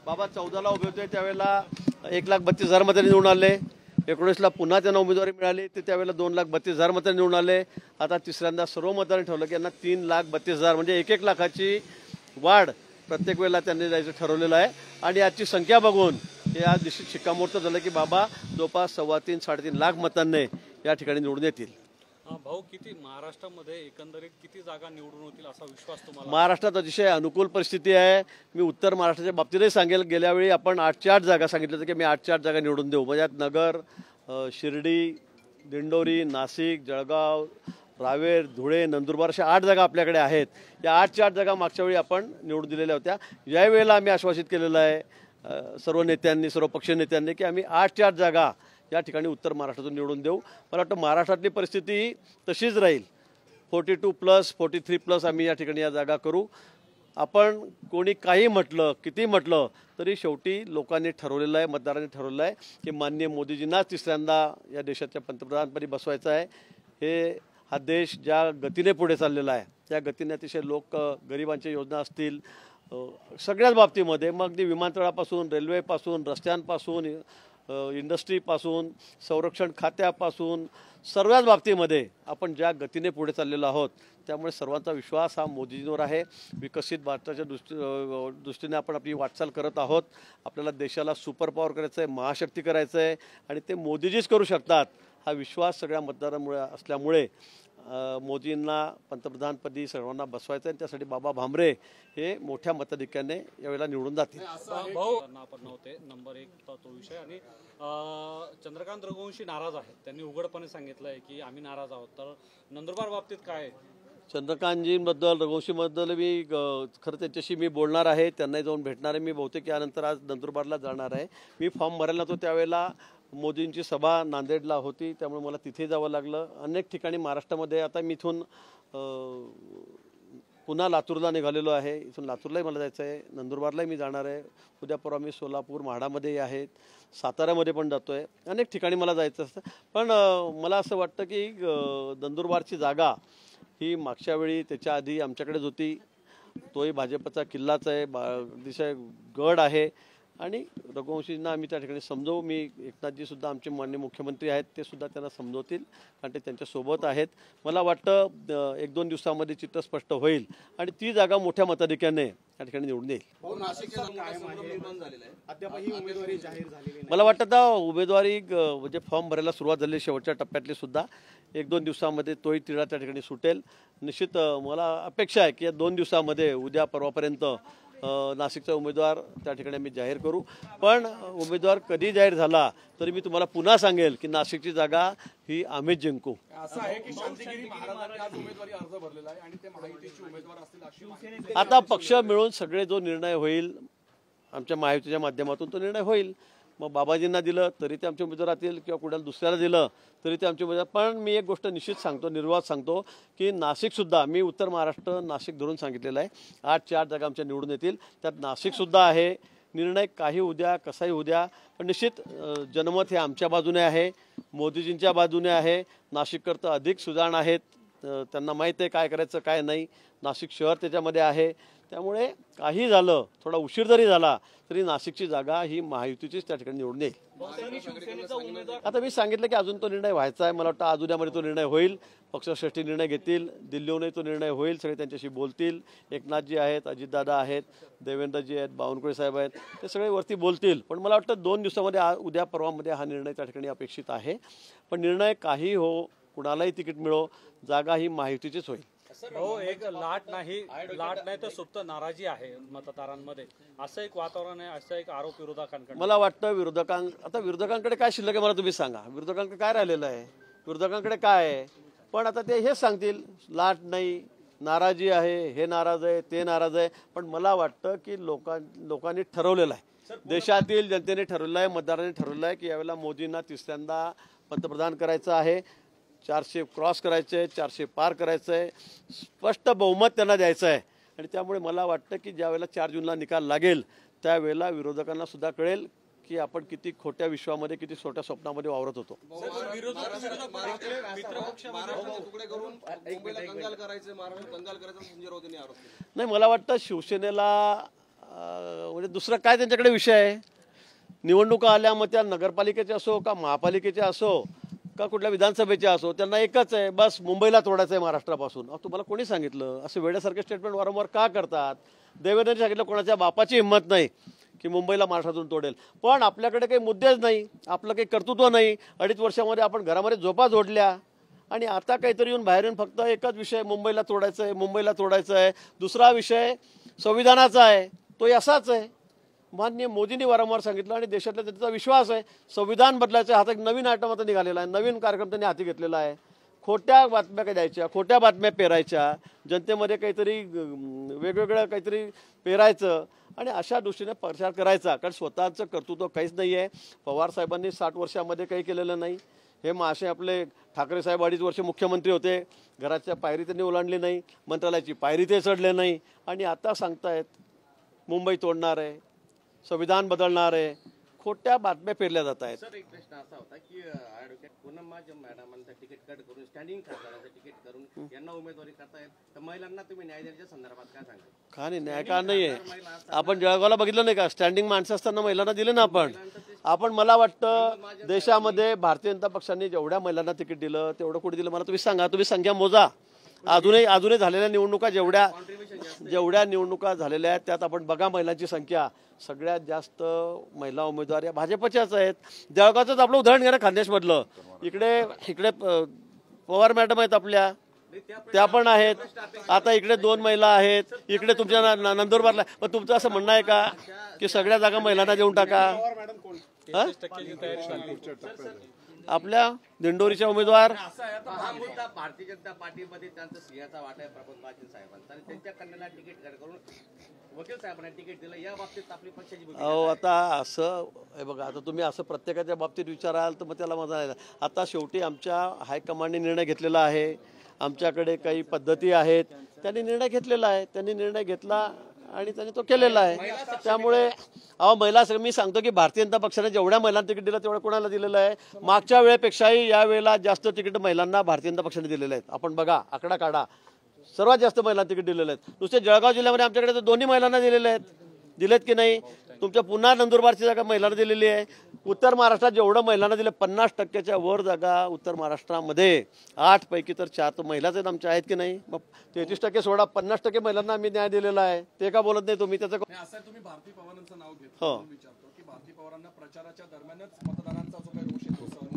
बाबा 14ला उभे होते त्यावेळेला 1,32,000 मतांनी निवडून आले। 19ला पुन्हा त्यांना उमेदवारी मिळाली ते त्यावेळेला 2,32,000 मतांनी निवडून आले। आता तिसऱ्यांदा सर्व मतांनी ठरवलं की यांना 3,32,000 म्हणजे 1-1 लाखाची वाढ प्रत्येक वेळेला त्यांनी जायचं ठरवलेलं आहे। आणि आजची संख्या बघून हे आज निश्चित शिक्कामोर्तब झालं की बाबा जवळपास 3.25-3.5 लाख मतांनी या ठिकाणी निवडून येतील। भाऊ किती महाराष्ट्रामध्ये एकंदरीत किती जागा निवडून होतील असा विश्वास तुम्हाला? महाराष्ट्रात अतिशय अनुकूल परिस्थिती आहे। मी उत्तर महाराष्ट्राच्या बाबतीतही सांगेल, गेल्या वेळी आपण 8-8 जागा सांगितलं होतं की मी 8-8 जागा निवडून देऊ। म्हणजे नगर, शिर्डी, दिंडोरी, नाशिक, जळगाव, रावेर, धुळे, नंदुरबार अशा 8 जागा आपल्याकडे आहेत। या 8-8 जागा मागच्या वेळी आपण निवडून दिलेल्या होत्या। यावेळेला आम्ही आश्वासित केलेलं आहे सर्व नेत्यांनी, सर्व पक्ष नेत्यांनी की आम्ही 8-8 जागा या ठिकाणी उत्तर महाराष्ट्रातून निवडून देऊ। मला वाटतं महाराष्ट्रातली परिस्थिती तशीच राहील। 42+, 43+ आम्ही या ठिकाणी या जागा करू। आपण कोणी काही म्हटलं, किती म्हटलं तरी शेवटी लोकांनी ठरवलेलं आहे, मतदारांनी ठरवलेलं आहे की माननीय मोदीजींनाच तिसऱ्यांदा या देशाच्या पंतप्रधानपदी बसवायचं आहे। हा देश ज्या गतीने पुढे चाललेला आहे त्या गतीने अतिशय लोक गरिबांच्या योजना असतील, सगळ्याच बाबतीमध्ये, मग अगदी विमानतळापासून, रेल्वेपासून, रस्त्यांपासून, इंडस्ट्रीपासून, संरक्षण खात्यापासून, सर्वच बाबतीमध्ये आपण ज्या गतीने पुढे चाललेलो आहोत त्यामुळे सर्वांचा विश्वास हा मोदीजींवर आहे। विकसित भारताच्या दृष्टीने आपण आपली वाटचाल करत आहोत। आपल्याला देशाला सुपर पॉवर करायचं आहे, महाशक्ती करायचं आहे आणि ते मोदीजीच करू शकतात हा विश्वास सगळ्या मतदारांमुळे असल्यामुळे मोदींना पंतप्रधानपदी सर्वांना बसवायचं आहे। त्यासाठी बाबा भामरे हे मोठ्या मताधिक्याने यावेळेला निवडून जातील। आपण नव्हते नंबर 1 तो विषय। आणि चंद्रकांत रघुवंशी नाराज आहेत, त्यांनी उघडपणे सांगितलंय की आम्ही नाराज आहोत। तर नंदुरबार बाबतीत काय? चंद्रकांतजींबद्दल, रघुवंशीबद्दल मी खरं त्यांच्याशी मी बोलणार आहे, त्यांनाही जाऊन भेटणार आहे। मी बहुतेक यानंतर आज नंदुरबारला जाणार आहे। मी फॉर्म भरायला तो त्यावेळेला मोदींची सभा नांदेडला होती त्यामुळे मला तिथे जावं लागलं। अनेक ठिकाणी महाराष्ट्रामध्ये आता मी इथून पुन्हा लातूरला निघालेलो आहे। इथून लातूरलाही मला जायचं आहे, नंदुरबारलाही मी जाणार आहे। उद्या परवा मी सोलापूर, म्हाडामध्येही आहेत, साताऱ्यामध्ये पण जातो आहे। अनेक ठिकाणी मला जायचं असतं। पण मला असं वाटतं की नंदुरबारची जागा ही मागच्या वेळी त्याच्या आधी आमच्याकडेच होती। तोही भाजपचा किल्लाच आहे, अतिशय गड आहे आणि रघुवंशींना आम्ही त्या ठिकाणी समजवू। मी एकनाथजी सुद्धा आमचे माननीय मुख्यमंत्री आहेत, ते सुद्धा त्यांना समजवतील कारण ते त्यांच्यासोबत आहेत। मला वाटतं 1-2 दिवसामध्ये चित्र स्पष्ट होईल आणि ती जागा मोठ्या मताधिक्याने या ठिकाणी निवडून येईल। मला वाटतं आता उमेदवारी म्हणजे फॉर्म भरायला सुरुवात झाली, शेवटच्या टप्प्यातली सुद्धा 1-2 दिवसामध्ये तोही तिढा त्या ठिकाणी सुटेल। निश्चित मला अपेक्षा आहे की या 2 दिवसामध्ये उद्या परवापर्यंत नाशिकचा उमेदवार त्या ठिकाणी आम्ही जाहीर करू। पण उमेदवार कधी जाहीर झाला तरी मी तुम्हाला पुन्हा सांगेल की नाशिकची जागा ही आम्हीच जिंकू। आता पक्ष मिळून सगळे जो निर्णय होईल आमच्या महायुतीच्या माध्यमातून तो निर्णय होईल। मग बाबाजींना दिलं तरी ते आमचे उमेदवार राहतील किंवा कुणाला दुसऱ्याला दिलं तरी ते आमचे उमेदवार। पण मी एक गोष्ट निश्चित सांगतो, निर्वाद सांगतो की नाशिकसुद्धा मी उत्तर महाराष्ट्र नाशिक धरून सांगितलेलं आहे 8-4 जागा आमच्या निवडून येतील, त्यात नाशिकसुद्धा आहे। निर्णय काही उद्या कसाही उद्या पण निश्चित जनमत हे आमच्या बाजूने आहे, मोदीजींच्या बाजूने आहे। नाशिककरता अधिक सुजाण आहेत, त्यांना माहीत आहे काय करायचं काय नाही। नाशिक शहर त्याच्यामध्ये आहे, त्यामुळे काही झालं, थोडा उशीर जरी झाला तरी नाशिकची जागा ही महायुतीचीच त्या ठिकाणी निवडून येईल। आता मी सांगितलं की अजून तो निर्णय व्हायचा आहे। मला वाटतं आज उद्यामध्ये तो निर्णय होईल, पक्षश्रेष्ठी निर्णय घेतील, दिल्लीहूनही तो निर्णय होईल, सगळे त्यांच्याशी बोलतील। एकनाथजी आहेत, अजितदादा आहेत, देवेंद्रजी आहेत, बावनकुळे साहेब आहेत, ते सगळे वरती बोलतील। पण मला वाटतं 2 दिवसामध्ये उद्या परवामध्ये हा निर्णय त्या ठिकाणी अपेक्षित आहे। पण निर्णय काही हो, कुणालाही तिकीट मिळो, जागा ही महायुतीचीच होईल। हो, एक लाट नाही तर सुप्त नाराजी आहे मतदारांमध्ये, असं एक वातावरण आहे, असं एक आरोप विरोधकांकडे। मला वाटतं विरोधकांकडे काय शिल्लक आहे मला तुम्ही सांगा, विरोधकांकडे काय राहिलेलं आहे, विरोधकांकडे काय आहे? पण आता ते हेच सांगतील लाट नाही, नाराजी आहे, हे नाराज आहे, ते नाराज आहे। पण मला वाटतं की लोकांनी ठरवलेलं आहे, देशातील जनतेने ठरवलेलं आहे, मतदारांनी ठरवलेलं आहे की यावेळेला मोदींना तिसऱ्यांदा पंतप्रधान करायचं आहे। 400 क्रॉस करायचं आहे, 400 पार करायचं आहे, स्पष्ट बहुमत त्यांना द्यायचं आहे। आणि त्यामुळे मला वाटतं की ज्यावेळेला 4 जूनला निकाल लागेल त्यावेळेला विरोधकांना सुद्धा कळेल की आपण किती खोट्या विश्वामध्ये, किती छोट्या स्वप्नामध्ये वावरत होतो। नाही, मला वाटतं शिवसेनेला म्हणजे दुसरा काय त्यांच्याकडे विषय आहे? निवडणुका आल्या मग त्या नगरपालिकेच्या असो का महापालिकेच्या असो का कुठल्या विधानसभेच्या असो, त्यांना एकच आहे, बस मुंबईला तोडायचं आहे महाराष्ट्रापासून. तुम्हाला कोणी सांगितलं? असं वेड्यासारखे स्टेटमेंट वारंवार का करतात? देवेंद्रने सांगितलं कोणाच्या बापाची हिंमत नाही की मुंबईला महाराष्ट्रातून तोडेल. पण आपल्याकडे काही मुद्देच नाही, आपलं काही कर्तृत्व नाही. 2.5 वर्षामध्ये आपण घरामध्ये झोपा जोडल्या आणि आता काहीतरी येऊन बाहेरून फक्त एकच विषय, मुंबईला तोडायचं आहे, मुंबईला तोडायचं आहे. दुसरा विषय संविधानाचा आहे, तोही असाच आहे. माननीय मोदींनी वारंवार सांगितलं आणि देशातला त्यांचा विश्वास आहे, संविधान बदलायचं. हात एक नवीन आयटम आता निघालेला आहे, नवीन कार्यक्रम त्यांनी हाती घेतलेला आहे. खोट्या बातम्या काय द्यायच्या, खोट्या बातम्या पेरायच्या, जनतेमध्ये काहीतरी वेगवेगळं काहीतरी पेरायचं आणि अशा दृष्टीने प्रचार करायचा. कारण स्वतःचं कर्तृत्व काहीच नाही आहे. पवार साहेबांनी 60 वर्षामध्ये काही केलेलं नाही. हे महाशय आपले ठाकरे साहेब 2.5 वर्ष मुख्यमंत्री होते, घराच्या पायरी त्यांनी ओलांडली नाही, मंत्रालयाची पायरी ते चढले नाही आणि आता सांगतायत मुंबई तोडणार आहे, संविधान बदलणार आहे. खोट्या बातम्या पेरल्या जात आहेत. सर, एक प्रश्न असा होता की ॲडव्होकेट पूनम मॅडमांचं तिकीट कट करून स्टँडिंग खासदाराचं तिकीट करून यांना उमेदवारी करतायत, तर महिलांना तुम्ही न्याय द्यायच्या संदर्भात काय सांगाल? का नाही, न्याय का नाही आहे? आपण जळगावला बघितलं नाही का, स्टँडिंग माणसं असताना महिलांना दिले ना आपण मला वाटतं देशामध्ये भारतीय जनता पक्षाने जेवढ्या महिलांना तिकीट दिलं तेवढं कुठे दिलं मला तुम्ही सांगा. तुम्ही संख्या मोजा. अजूनही झालेल्या निवडणुका जेवढ्या निवडणुका झालेल्या आहेत त्यात आपण बघा महिलांची संख्या, सगळ्यात जास्त महिला उमेदवार या भाजपच्याच आहेत. जळगावचंच आपलं उदाहरण घ्या ना, खानदेशमधलं. इकडे पवार मॅडम आहेत आपल्या, त्या पण आहेत. आता इकडे 2 महिला आहेत, इकडे तुमच्या नंदुरबारला. पण तुमचं असं म्हणणं आहे का की सगळ्या जागा महिलांना देऊन टाका? आपल्या दिंडोरीच्या उमेदवार हा मुद्दा भारतीय जनता पार्टीमध्ये त्यांचा सिंहाचा वाटा आहे प्रबोध पाटील साहेबांचा आणि त्यांच्या कन्याला तिकीट कट करून वकील साहेबांना तिकीट दिलं. या बाबतीत आपली पक्षाची भूमिका अहो आता असं हे बघा, आता तुम्ही असं प्रत्येकाच्या बाबतीत विचाराल तर मग त्याला मजा नाही. आता शेवटी आमच्या हायकमांडने निर्णय घेतलेला आहे, आमच्याकडे काही पद्धती आहेत, त्यांनी निर्णय घेतलेला आहे. त्यांनी निर्णय घेतला आणि त्यांनी तो केलेला आहे. त्यामुळे महिला मी सांगतो की भारतीय जनता पक्षाने जेवढ्या महिलांना तिकीट दिलं तेवढं कोणाला दिलेलं आहे? मागच्या वेळेपेक्षाही या वेळेला जास्त तिकीट महिलांना भारतीय जनता पक्षाने दिलेले आहेत. आपण बघा, आकडा काढा, सर्वात जास्त महिलांना तिकीट दिलेलं आहेत. नुसते जळगाव जिल्ह्यामध्ये आमच्याकडे तर 2 महिलांना दिलेले आहेत. दिलेत की नाही? तुमच्या पुन्हा नंदुरबारची जागा महिलांना दिलेली आहे. उत्तर महाराष्ट्रात जेवढं महिलांना दिलं 50% वर जागा उत्तर महाराष्ट्रामध्ये, 8 पैकी तर 4 तर महिलाच आहेत आमच्या, आहेत की नाही? मग 33% सोडा, 50% महिलांना आम्ही न्याय दिलेला आहे. ते का बोलत नाही तुम्ही? त्याचं असं तुम्ही भारती पवारांचं नाव घेतो, विचारतो की भारती पवारांना प्रचाराच्या दरम्यानच मतदारांचा जो काही रोष आहे तो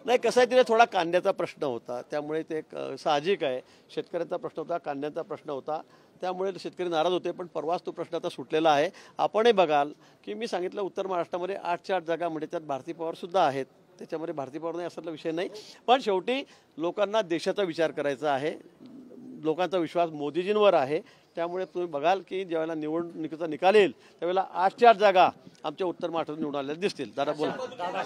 नाही. कसं आहे, तिथे थोडा कांद्याचा प्रश्न होता, त्यामुळे ते साहजिक आहे. शेतकऱ्यांचा प्रश्न होता, कांद्याचा प्रश्न होता, त्यामुळे शेतकरी नाराज होते. पण परवाच तो प्रश्न आता सुटलेला आहे. आपणही बघाल की मी सांगितलं उत्तर महाराष्ट्रामध्ये 8 जागा म्हणजे त्यात भारती पवार सुद्धा आहेत. त्याच्यामध्ये भारती पवार नाही असायला विषय नाही. पण शेवटी लोकांना देशाचा विचार करायचा आहे, लोकांचा विश्वास मोदीजींवर आहे. त्यामुळे तुम्ही बघाल की ज्यावेळेला निवडणुकीचा निकाल येईल त्यावेळेला 8 जागा आमच्या उत्तर महाराष्ट्रात निवडून आलेल्या दिसतील. दादा बोला.